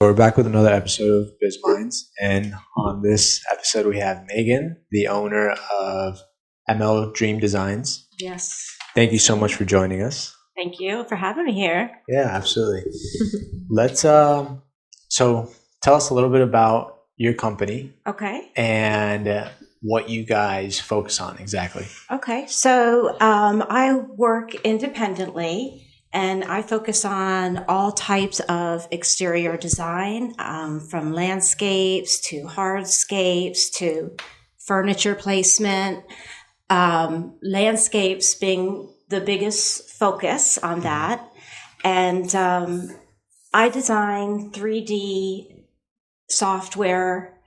We're back with another episode of Biz Mindz, and on this episode we have Megan, the owner of ML Dream Designs. Yes. Thank you so much for joining us. Thank you for having me here. Yeah, absolutely. Let's so tell us a little bit about your company. Okay. And what you guys focus on exactly. Okay. So I work independently. And I focus on all types of exterior design, from landscapes to hardscapes to furniture placement, landscapes being the biggest focus on that. And I design 3D software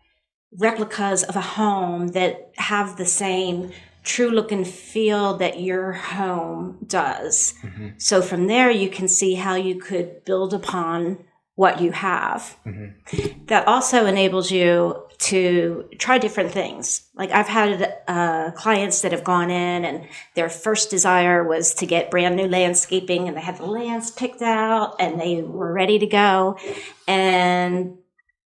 replicas of a home that have the same true look and feel that your home does. Mm-hmm. So from there, you can see how you could build upon what you have. Mm-hmm. That also enables you to try different things. Like I've had clients that have gone in and their first desire was to get brand new landscaping, and they had the lands picked out and they were ready to go. And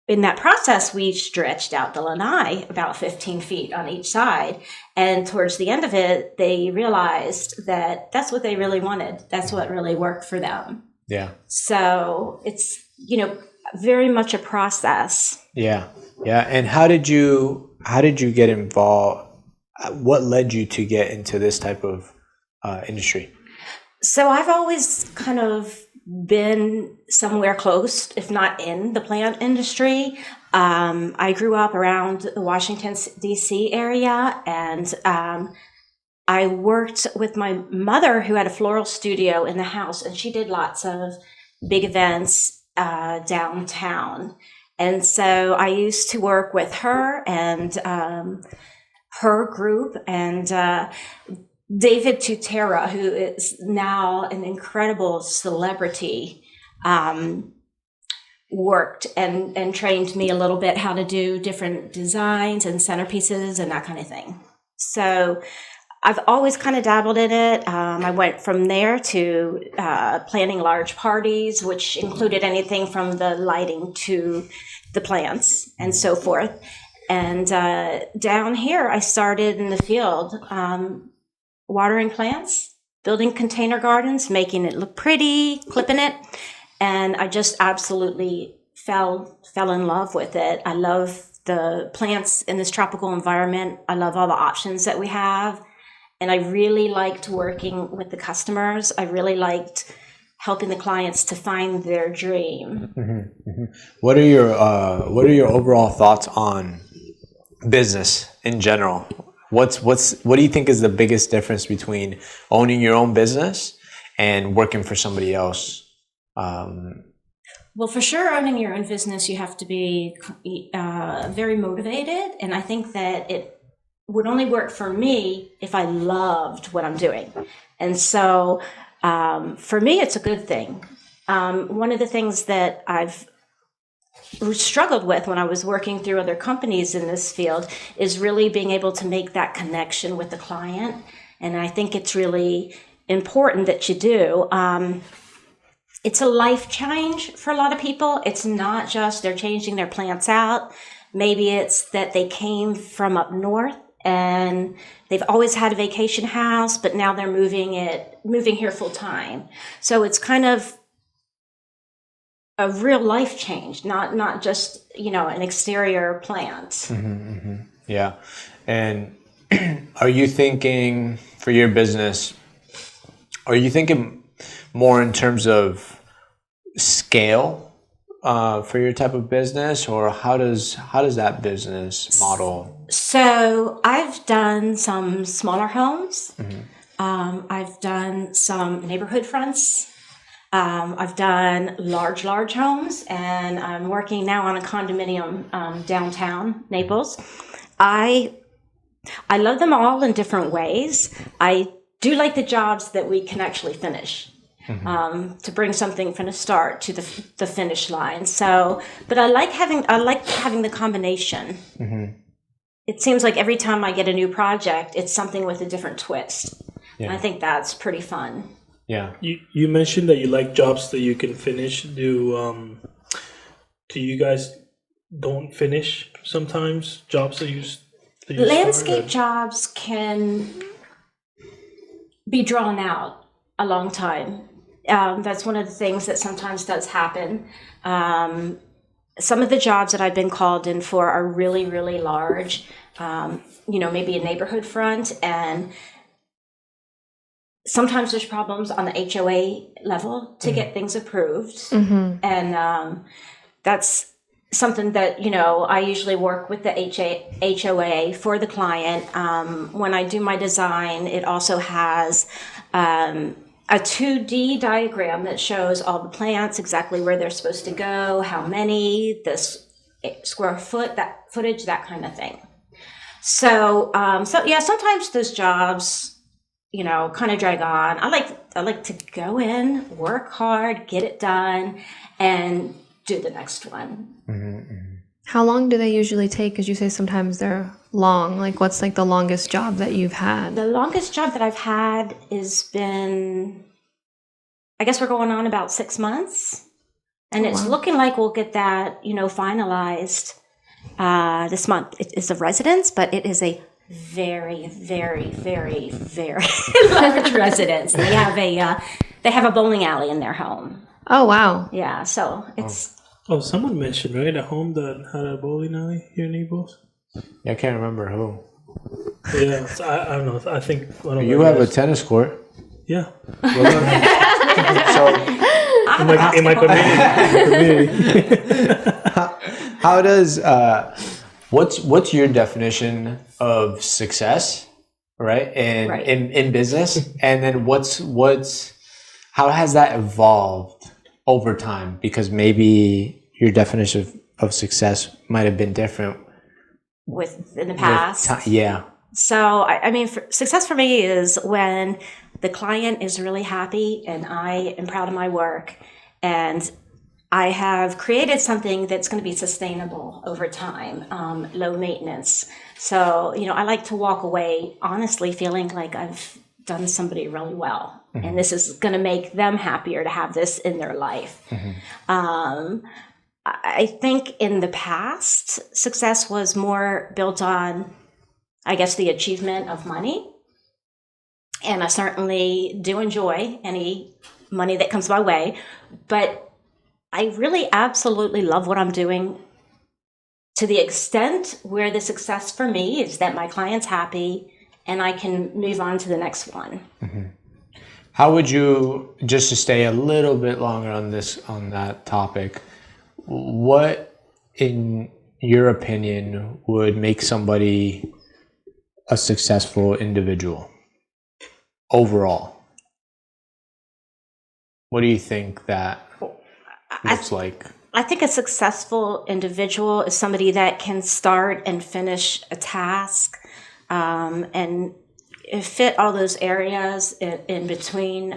in that process, we stretched out the lanai about 15 feet on each side. And towards the end of it, they realized that that's what they really wanted. That's what really worked for them. Yeah. So it's, very much a process. Yeah. Yeah. And how did you get involved? What led you to get into this type of industry? So I've always kind of been somewhere close, if not in the plant industry. I grew up around the Washington, D.C. area, and I worked with my mother, who had a floral studio in the house, and she did lots of big events downtown. And so I used to work with her and her group, and David Tutera, who is now an incredible celebrity, worked and trained me a little bit how to do different designs and centerpieces and that kind of thing. So I've always kind of dabbled in it. I went from there to planning large parties, which included anything from the lighting to the plants and so forth. And down here, I started in the field, watering plants, building container gardens, making it look pretty, clipping it. And I just absolutely fell in love with it. I love the plants in this tropical environment. I love all the options that we have. And I really liked working with the customers. I really liked helping the clients to find their dream. Mm-hmm. Mm-hmm. What are your overall thoughts on business in general? What do you think is the biggest difference between owning your own business and working for somebody else? Well, for sure, owning your own business, you have to be very motivated. And I think that it would only work for me if I loved what I'm doing. And so for me, it's a good thing. One of the things that I've struggled with when I was working through other companies in this field is really being able to make that connection with the client. And I think it's really important that you do. It's a life change for a lot of people. It's not just they're changing their plants out. Maybe it's that they came from up north and they've always had a vacation house, but now they're moving here full time. So it's kind of a real life change, not just, an exterior plant. Mm-hmm, mm-hmm. Yeah. And are you thinking for your business, are you thinking more in terms of scale for your type of business, or how does that business model? So I've done some smaller homes. Mm-hmm. I've done some neighborhood fronts. I've done large homes, and I'm working now on a condominium downtown Naples. I love them all in different ways. I do like the jobs that we can actually finish. Mm-hmm. To bring something from the start to the finish line. So, but I like having the combination. Mm-hmm. It seems like every time I get a new project, it's something with a different twist. Yeah. And I think that's pretty fun. Yeah. You mentioned that you like jobs that you can finish. do you guys don't finish sometimes jobs that you Landscape start? jobs can be drawn out a long time. That's one of the things that sometimes does happen. Some of the jobs that I've been called in for are really, really large, maybe a neighborhood front, and sometimes there's problems on the HOA level to get things approved. And that's something that, I usually work with the HOA for the client. When I do my design, it also has a 2D diagram that shows all the plants, exactly where they're supposed to go, how many, the square footage, that kind of thing. So yeah, sometimes those jobs, kind of drag on. I like to go in, work hard, get it done, and do the next one. How long do they usually take? Because you say sometimes they're long. Like, what's like the longest job that you've had? The longest job that I've had has been, I guess we're going on about 6 months. And it's looking like we'll get that, finalized this month. It is a residence, but it is a very, very, very, very large residence. They have a bowling alley in their home. Oh, wow. Yeah, so it's... Oh, someone mentioned, right, a home that had a bowling alley here in Naples? Yeah, I can't remember who. Yeah, so I don't know. I think one of You have a tennis court. Yeah. So In my community. how does what's your definition of success, right? In business, and then how has that evolved over time? Because maybe your definition of success might have been different in the past. Yeah. So, I mean, success for me is when the client is really happy and I am proud of my work and I have created something that's going to be sustainable over time, low maintenance. So, I like to walk away honestly feeling like I've done somebody really well. Mm-hmm. And this is going to make them happier to have this in their life. Mm-hmm. I think in the past, success was more built on, I guess, the achievement of money. And I certainly do enjoy any money that comes my way. But I really absolutely love what I'm doing to the extent where the success for me is that my client's happy and I can move on to the next one. Mm-hmm. How would you, just to stay a little bit longer on that topic, what, in your opinion, would make somebody a successful individual overall? What do you think that looks like? I think a successful individual is somebody that can start and finish a task and fit all those areas in between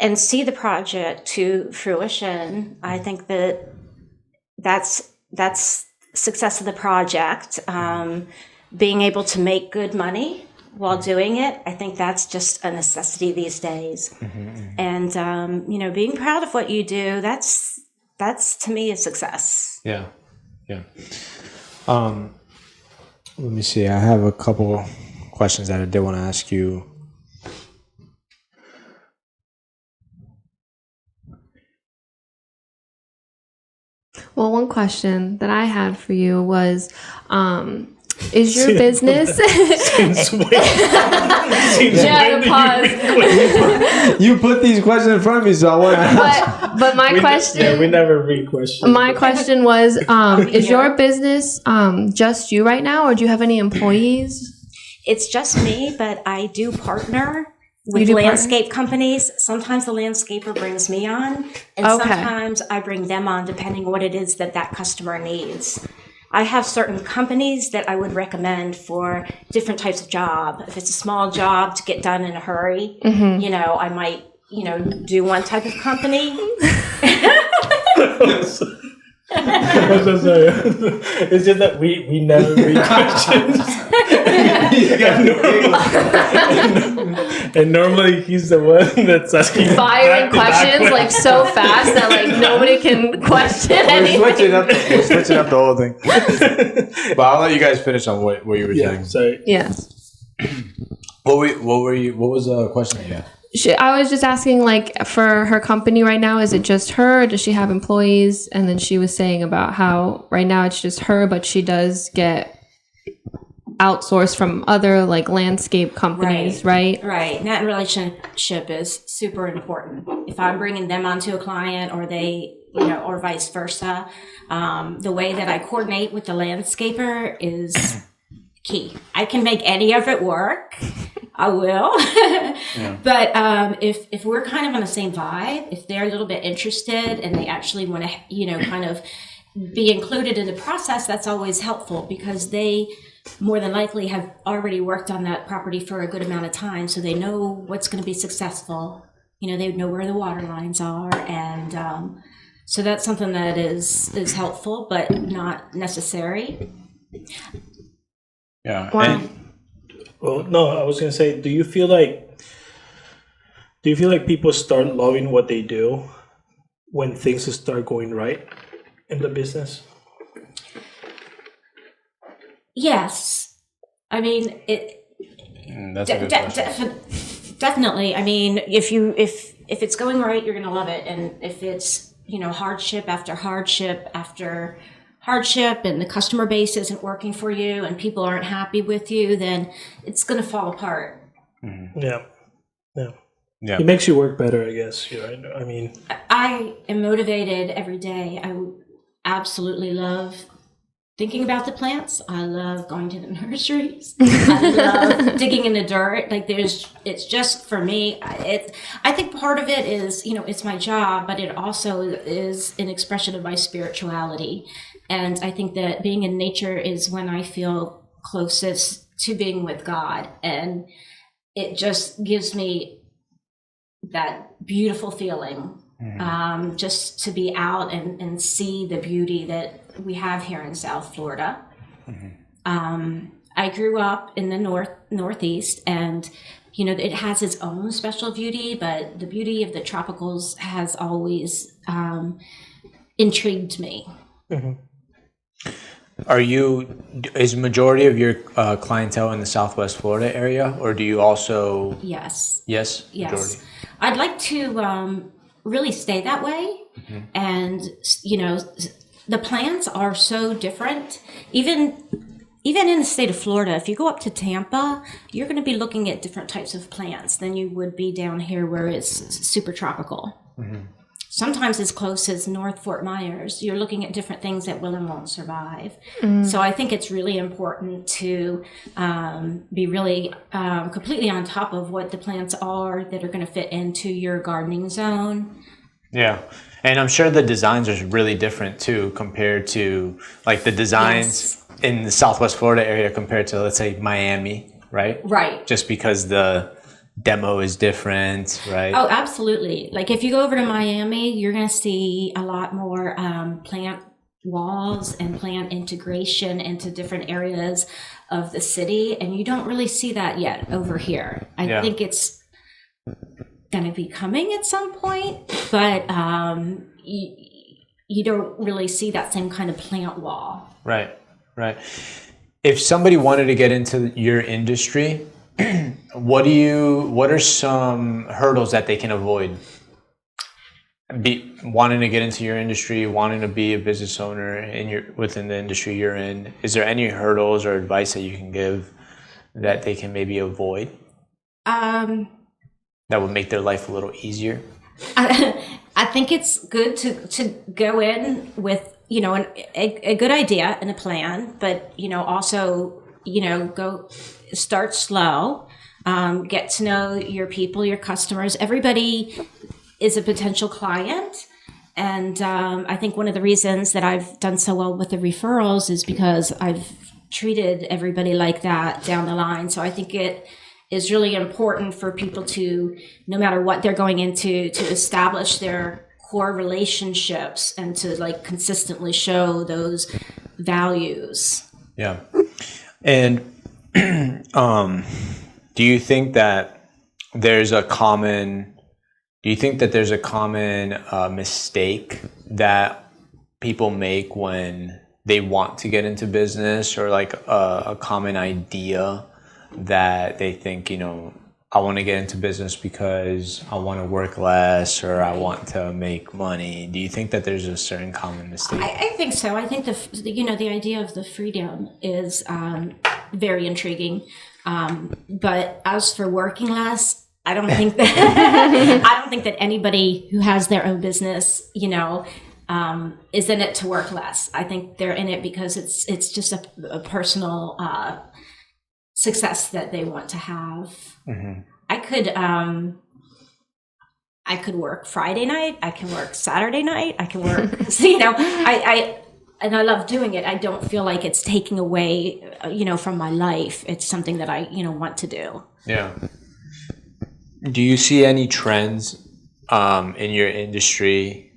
and see the project to fruition. I think that's success of the project. Being able to make good money while doing it, I think that's just a necessity these days. Mm-hmm. And being proud of what you do, that's to me a success. Yeah. Let me see. I have a couple questions that I did want to ask you. Well, one question that I had for you was, is your business... Since when? Pause. You put these questions in front of me, so I want to ask. But my question... we never read questions. My question was, is your business just you right now, or do you have any employees? It's just me, but I do partner with landscape companies. Sometimes the landscaper brings me on, and sometimes I bring them on, depending on what it is that customer needs. I have certain companies that I would recommend for different types of job. If it's a small job to get done in a hurry, mm-hmm. I might, do one type of company. It's just that we never read questions. And normally he's the one that's asking Firing back-to-back questions like so fast that like nobody can question anything. We're switching up the whole thing. But I'll let you guys finish on what you were Yeah, saying. sorry. Yes. What was the question that you had? I was just asking, like, for her company right now, is it just her? Or does she have employees? And then she was saying about how right now it's just her, but she does get outsourced from other like landscape companies, right? Right. And that relationship is super important. If I'm bringing them onto a client or they, or vice versa, the way that I coordinate with the landscaper is key. I can make any of it work. I will. Yeah. But if we're kind of on the same vibe, if they're a little bit interested and they actually want to, kind of be included in the process, that's always helpful because they more than likely have already worked on that property for a good amount of time. So they know what's going to be successful. They know where the water lines are. And so that's something that is helpful, but not necessary. Yeah. Wow. Well, no, I was gonna say, do you feel like people start loving what they do when things start going right in the business? Yes. I mean, that's a good question. Definitely. I mean, if it's going right, you're going to love it. And if it's, hardship after hardship after hardship and the customer base isn't working for you and people aren't happy with you, then it's going to fall apart. Mm-hmm. Yeah. It makes you work better, I guess. I mean, I am motivated every day. I absolutely love thinking about the plants. I love going to the nurseries. I love digging in the dirt. Like it's just for me. I think part of it is, it's my job, but it also is an expression of my spirituality. And I think that being in nature is when I feel closest to being with God. And it just gives me that beautiful feeling. Mm-hmm. Just to be out and see the beauty that we have here in South Florida. Mm-hmm. I grew up in the Northeast, and it has its own special beauty, but the beauty of the tropicals has always intrigued me. Mm-hmm. Is majority of your clientele in the Southwest Florida area, or do you also? Yes. Yes. Majority. I'd like to really stay that way. Mm-hmm. And, the plants are so different. Even in the state of Florida, if you go up to Tampa, you're going to be looking at different types of plants than you would be down here where it's super tropical. Mm-hmm. Sometimes as close as North Fort Myers, you're looking at different things that will and won't survive. Mm. So I think it's really important to be really completely on top of what the plants are that are going to fit into your gardening zone. Yeah. And I'm sure the designs are really different too compared to like the designs in the Southwest Florida area compared to, let's say, Miami, right? Right. Just because the demo is different, right? Oh, absolutely. Like if you go over to Miami, you're going to see a lot more plant walls and plant integration into different areas of the city. And you don't really see that yet over here. I think it's going to be coming at some point, but you don't really see that same kind of plant wall. Right. If somebody wanted to get into your industry, what are some hurdles that they can avoid? Wanting to get into your industry, wanting to be a business owner within the industry you're in, is there any hurdles or advice that you can give that they can maybe avoid? That would make their life a little easier? I think it's good to go in with, a good idea and a plan, but, also, go start slow, get to know your people, your customers. Everybody is a potential client. And I think one of the reasons that I've done so well with the referrals is because I've treated everybody like that down the line. So I think it is really important for people to, no matter what they're going into, to establish their core relationships and to consistently show those values. Yeah. And do you think that there's a common, do you think that there's a common mistake that people make when they want to get into business, or like a common idea that they think, you know, I want to get into business because I want to work less or I want to make money? Do you think that there's a certain common mistake? I think so. I think the idea of the freedom is very intriguing. But as for working less, I don't think that anybody who has their own business, you know, is in it to work less. I think they're in it because it's just a personal success that they want to have. Mm-hmm. I could work Friday night. I can work Saturday night. I can work, so, you know, I love doing it. I don't feel like it's taking away, you know, from my life. It's something that I, you know, want to do. Yeah. Do you see any trends in your industry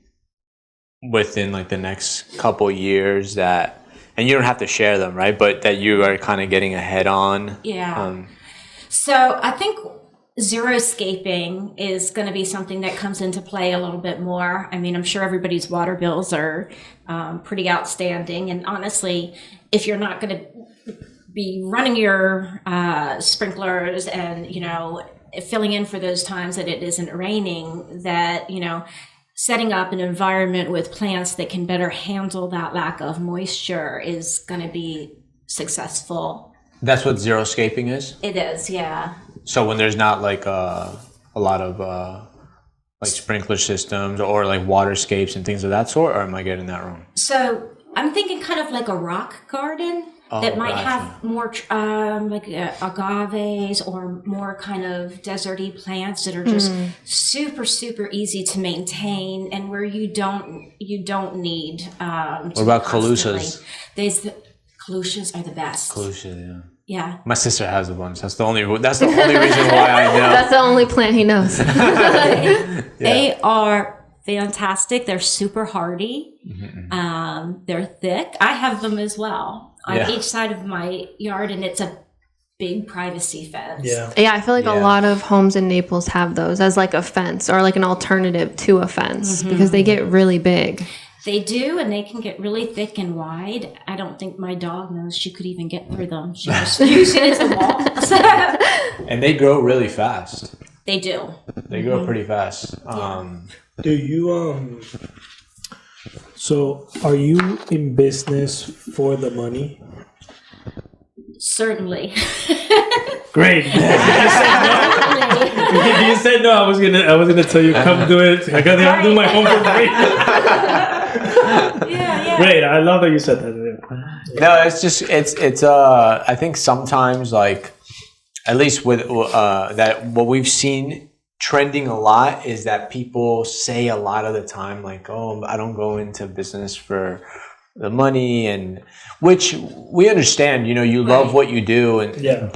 within like the next couple years that, and you don't have to share them, right? But that you are kind of getting ahead on? Yeah. So I think zero-scaping is going to be something that comes into play a little bit more. I mean, I'm sure everybody's water bills are pretty outstanding. And honestly, if you're not going to be running your sprinklers and, you know, filling in for those times that it isn't raining, that, you know, setting up an environment with plants that can better handle that lack of moisture is going to be successful. That's what zero-scaping is? It is, yeah. So when there's not like a lot of like sprinkler systems or like waterscapes and things of that sort, or am I getting that wrong? So I'm thinking kind of like a rock garden that might have more like agaves or more kind of deserty plants that are just super, super easy to maintain, and where you don't need. What about calusas? Calusas are the best. Calusas, yeah. Yeah. My sister has a bunch. That's the only reason why I know. That's the only plant he knows. They are fantastic. They're super hardy. Mm-hmm. They're thick. I have them as well on each side of my yard, and it's a big privacy fence. Yeah, I feel like a lot of homes in Naples have those as like a fence or like an alternative to a fence because they get really big. They do, and they can get really thick and wide. I don't think my dog knows she could even get through them. She just uses it as a wall. And they grow really fast. They do. They grow pretty fast. Do you so are you in business for the money? Certainly. Great. You said no. I was gonna tell you come do it. I gotta do my home for free. Yeah. Great. I love that you said that. No, it's just it's I think sometimes, like, at least with that, what we've seen trending a lot is that people say a lot of the time, like, oh, I don't go into business for the money, and which we understand, you know, you love what you do, and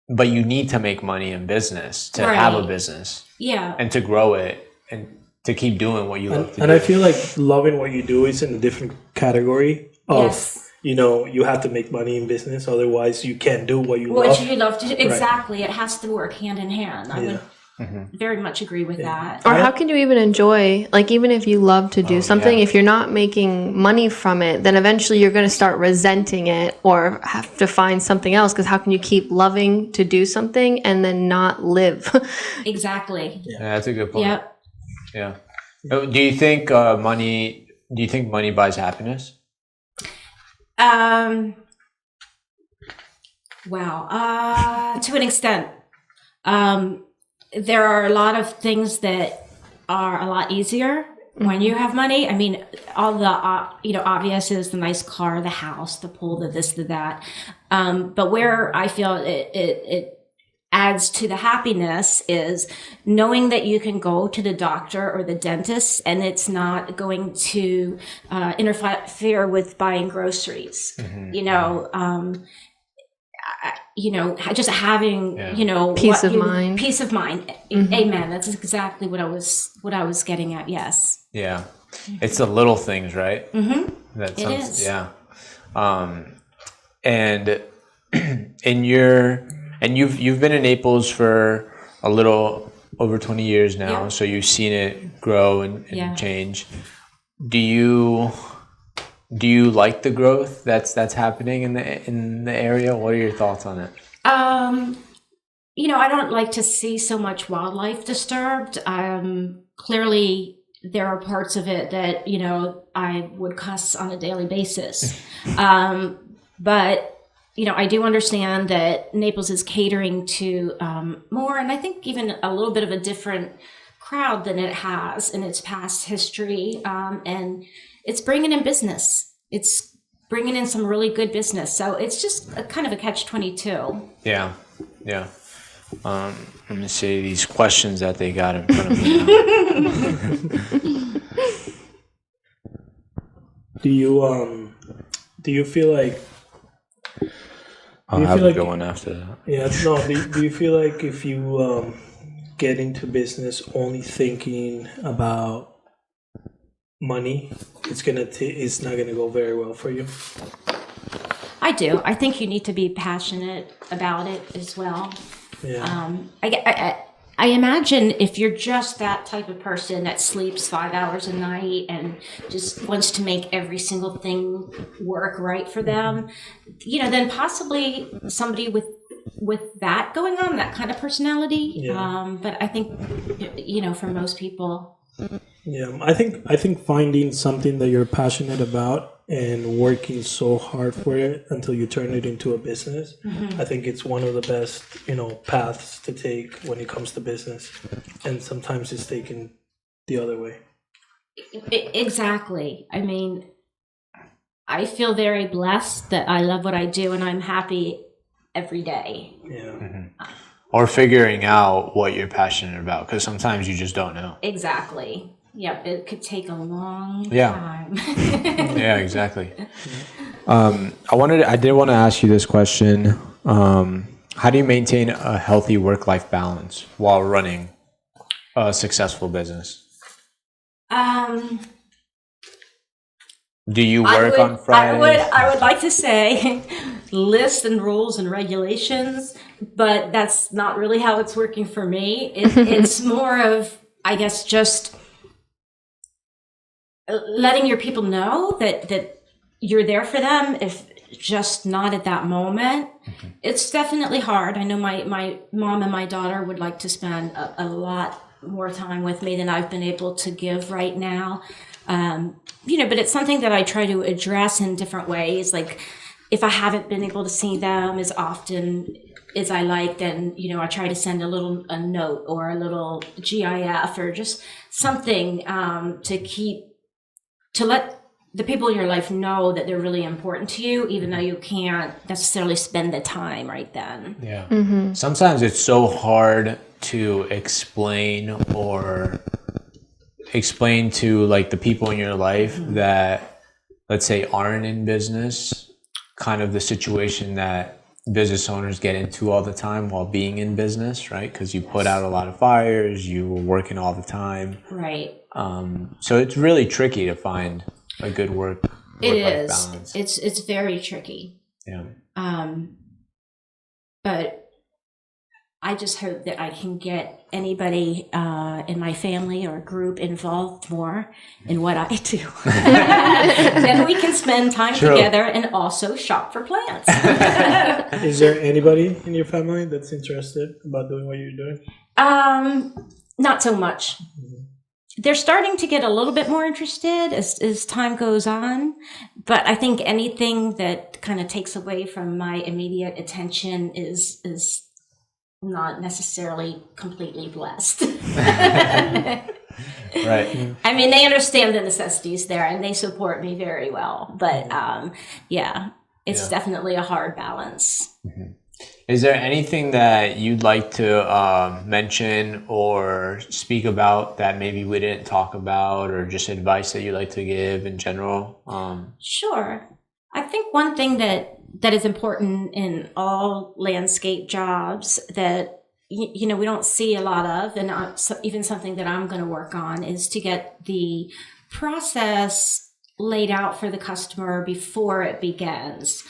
but you need to make money in business to have a business, and to grow it and to keep doing what you love to do. And I feel like loving what you do is in a different category of, you know, you have to make money in business, otherwise you can't do what you love. What you love to do. Exactly. It has to work hand in hand. I would very much agree with that. Or how can you even enjoy, like, even if you love to do something, if you're not making money from it, then eventually you're going to start resenting it or have to find something else, because how can you keep loving to do something and then not live? Exactly. Yeah, that's a good point. Yep. Yeah. Do you think money buys happiness? Wow. To an extent. There are a lot of things that are a lot easier when you have money. I mean, all the obvious is the nice car, the house, the pool, the this, the that. But where I feel it adds to the happiness is knowing that you can go to the doctor or the dentist and it's not going to interfere with buying groceries. Just having, peace of mind. Peace of mind. Amen. That's exactly what I was getting at. Yes. Yeah. It's the little things, right? Mm-hmm. It is. Yeah. And you've been in Naples for a little over 20 years now, Yeah. so you've seen it grow and Yeah. change. Do you like the growth that's happening in the area? What are your thoughts on it? I don't like to see so much wildlife disturbed. Clearly, there are parts of it that, I would cuss on a daily basis. But, I do understand that Naples is catering to more, and I think even a little bit of a different crowd than it has in its past history. And it's bringing in business. It's bringing in some really good business. So it's just a kind of a catch-22. Yeah. Let me see these questions that they got in front of me now. Do you feel like? I'll have a good one after that. Yeah, no. Do you feel like if you get into business only thinking about money, it's not gonna go very well for you? I do. I think you need to be passionate about it as well. Yeah. I imagine if you're just that type of person that sleeps 5 hours a night and just wants to make every single thing work right for them, then possibly somebody with that going on, that kind of personality. Yeah. But I think, for most people. Yeah, I think finding something that you're passionate about and working so hard for it until you turn it into a business, I think it's one of the best, paths to take when it comes to business. And sometimes it's taken the other way. Exactly. I mean, I feel very blessed that I love what I do and I'm happy every day. Yeah. Or figuring out what you're passionate about, because sometimes you just don't know. Exactly. Yep, it could take a long Yeah. time. Yeah, exactly. I did want to ask you this question. How do you maintain a healthy work-life balance while running a successful business? Do you work on Fridays? I would like to say lists and rules and regulations, but that's not really how it's working for me. It's more of, I guess, just letting your people know that you're there for them, if just not at that moment. It's definitely hard. I know my mom and my daughter would like to spend a lot more time with me than I've been able to give right now. But it's something that I try to address in different ways. Like if I haven't been able to see them as often as I like, then, I try to send a note or a little GIF or just something to let the people in your life know that they're really important to you, even though you can't necessarily spend the time right then. Yeah. Sometimes it's so hard to explain to like the people in your life that, let's say, aren't in business, kind of the situation that business owners get into all the time while being in business, right? Because you put out a lot of fires, you were working all the time. Right. So it's really tricky to find a good work-life balance. It's very tricky. Yeah. But I just hope that I can get anybody in my family or group involved more in what I do. Then we can spend time together and also shop for plants. Is there anybody in your family that's interested about doing what you're doing? Not so much. They're starting to get a little bit more interested as time goes on, but I think anything that kind of takes away from my immediate attention is not necessarily completely blessed. Right. I mean, they understand the necessities there and they support me very well, but it's definitely a hard balance. Is there anything that you'd like to mention or speak about that maybe we didn't talk about, or just advice that you'd like to give in general? Sure. I think one thing that is important in all landscape jobs that we don't see a lot of, and even something that I'm going to work on, is to get the process laid out for the customer before it begins.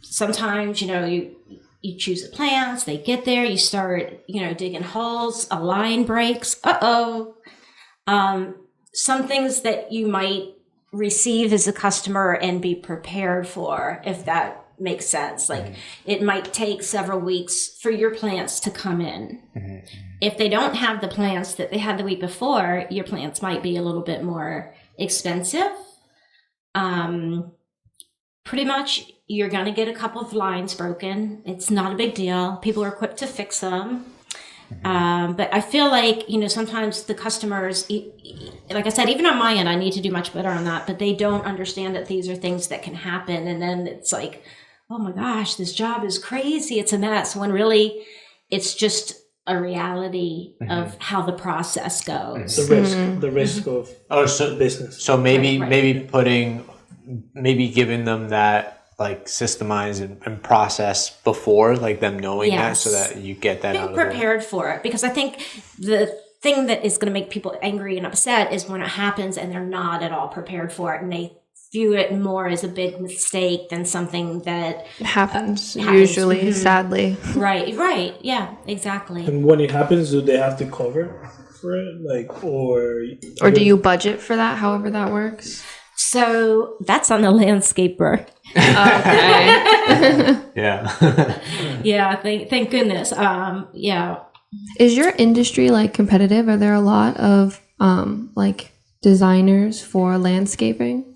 Sometimes, you choose the plants, they get there, you start, digging holes, a line breaks. Some things that you might receive as a customer and be prepared for, if that makes sense. Like it might take several weeks for your plants to come in. If they don't have the plants that they had the week before, your plants might be a little bit more expensive. Pretty much you're going to get a couple of lines broken. It's not a big deal. People are quick to fix them. But I feel like, sometimes the customers, like I said, even on my end, I need to do much better on that, but they don't understand that these are things that can happen. And then it's like, oh my gosh, this job is crazy. It's a mess. When really it's just a reality of how the process goes. The risk of business. So maybe Right. maybe giving them that like systemize and process before, like them knowing that, so that you get that out Being of the way. prepared for it, because I think the thing that is going to make people angry and upset is when it happens and they're not at all prepared for it, and they view it more as a big mistake than something that It happens happens. usually, sadly. right, yeah, exactly. And when it happens, do they have to cover for it, Or do you budget for that? However that works. So that's on the landscaper. Okay. Yeah. Yeah, thank goodness. Yeah. Is your industry like competitive? Are there a lot of like designers for landscaping?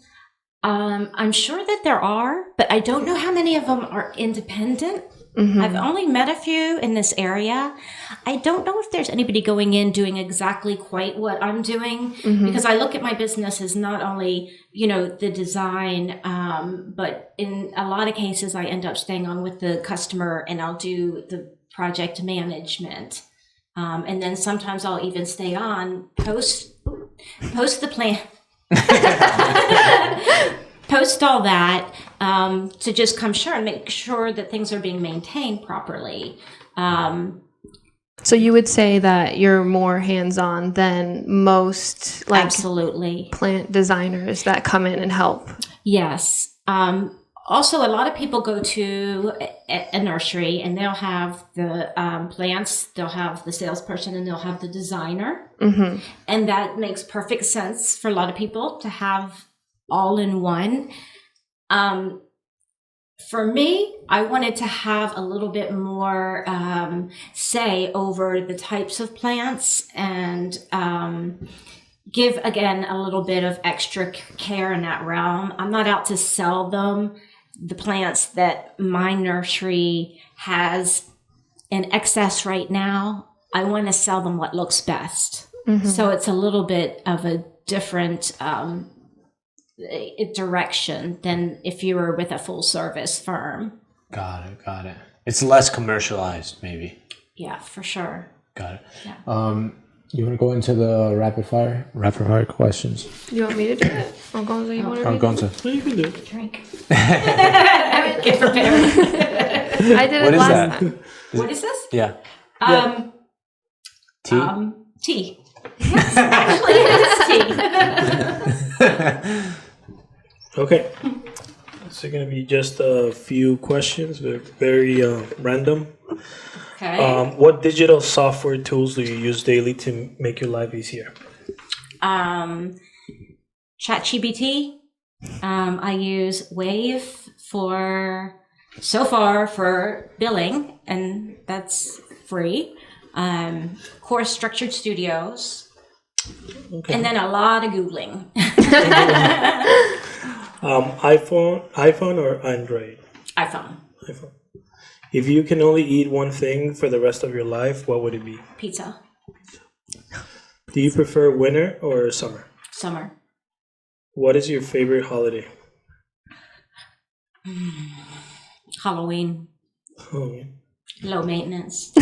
I'm sure that there are, but I don't know how many of them are independent. I've only met a few in this area. I don't know if there's anybody going in doing exactly quite what I'm doing, because I look at my business as not only, the design, but in a lot of cases, I end up staying on with the customer and I'll do the project management. And then sometimes I'll even stay on post the plan. Post all that to just come and make sure that things are being maintained properly. So you would say that you're more hands-on than most like Absolutely. plant designers that come in and help. Yes. Also, a lot of people go to a nursery and they'll have the plants, they'll have the salesperson, and they'll have the designer. And that makes perfect sense for a lot of people to have all in one. For me, I wanted to have a little bit more say over the types of plants and give, again, a little bit of extra care in that realm. I'm not out to sell them the plants that my nursery has in excess right now. I want to sell them what looks best. So it's a little bit of a different direction than if you were with a full service firm. Got it. It's less commercialized, maybe. Yeah, for sure. Got it. Yeah. You want to go into the rapid fire questions? You want me to do it? Or Gonzo, you want to I'm going to. you can do it. Drink. Get prepared. I did What it is last that? time. What is this? Yeah. Tea. Tea. Yes, actually, it is tea. Okay. So going to be just a few questions, very random. Okay. What digital software tools do you use daily to make your life easier? ChatGPT. I use Wave for billing, and that's free. Course Structured Studios. Okay. And then a lot of Googling. iPhone or Android? iPhone. iPhone. If you can only eat one thing for the rest of your life, what would it be? Pizza. Do you prefer winter or summer? Summer. What is your favorite holiday? Halloween. Oh. Low maintenance.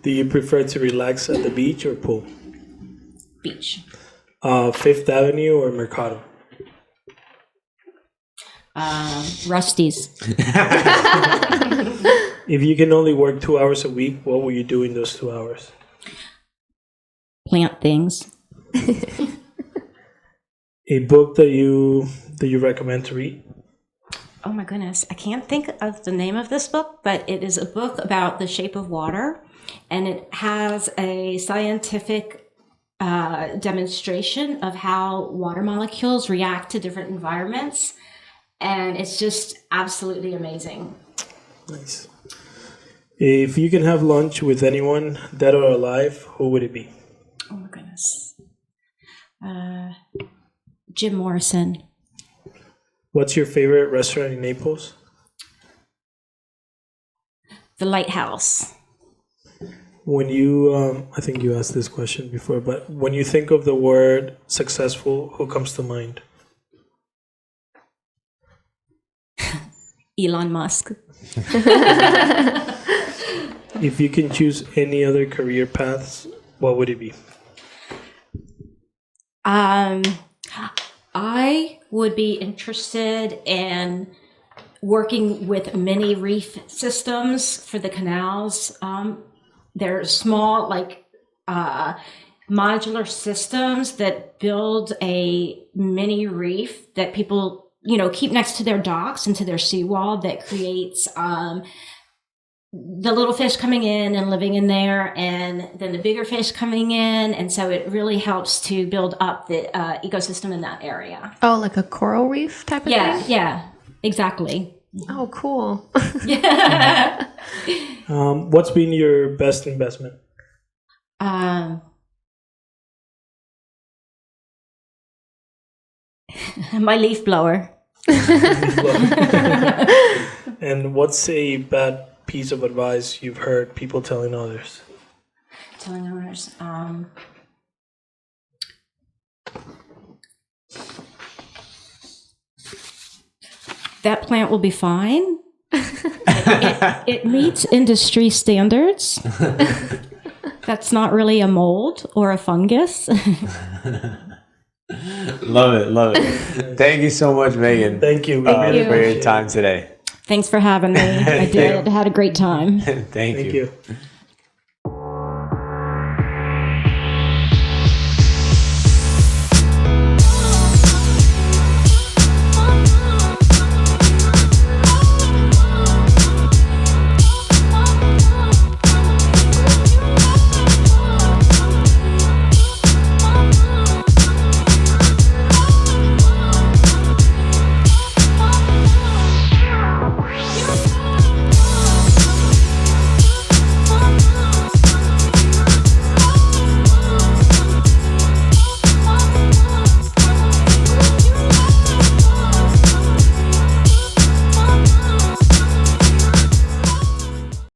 Do you prefer to relax at the beach or pool? Beach. Fifth Avenue or Mercado? Rusty's. If you can only work 2 hours a week, what will you do in those 2 hours? Plant things. A book that you recommend to read? oh my goodness, I can't think of the name of this book, but it is a book about the shape of water, and it has a scientific demonstration of how water molecules react to different environments, and it's just absolutely amazing. Nice. If you can have lunch with anyone, dead or alive, who would it be? Oh my goodness. Jim Morrison. What's your favorite restaurant in Naples? The Lighthouse. When you, I think you asked this question before, but when you think of the word successful, who comes to mind? Elon Musk. If you can choose any other career paths, what would it be? I would be interested in working with mini reef systems for the canals. They're small, like modular systems that build a mini reef that people, keep next to their docks and to their seawall that creates the little fish coming in and living in there, and then the bigger fish coming in. And so it really helps to build up the ecosystem in that area. Oh, like a coral reef type of thing? Yeah, exactly. Oh, cool. What's been your best investment? My leaf blower. And what's a bad piece of advice you've heard people telling others? Telling others. That plant will be fine. It meets industry standards. That's not really a mold or a fungus. Love it. Thank you so much, Megan. Thank you. For your time today. Thanks for having me. I had a great time. Thank you. Thank you.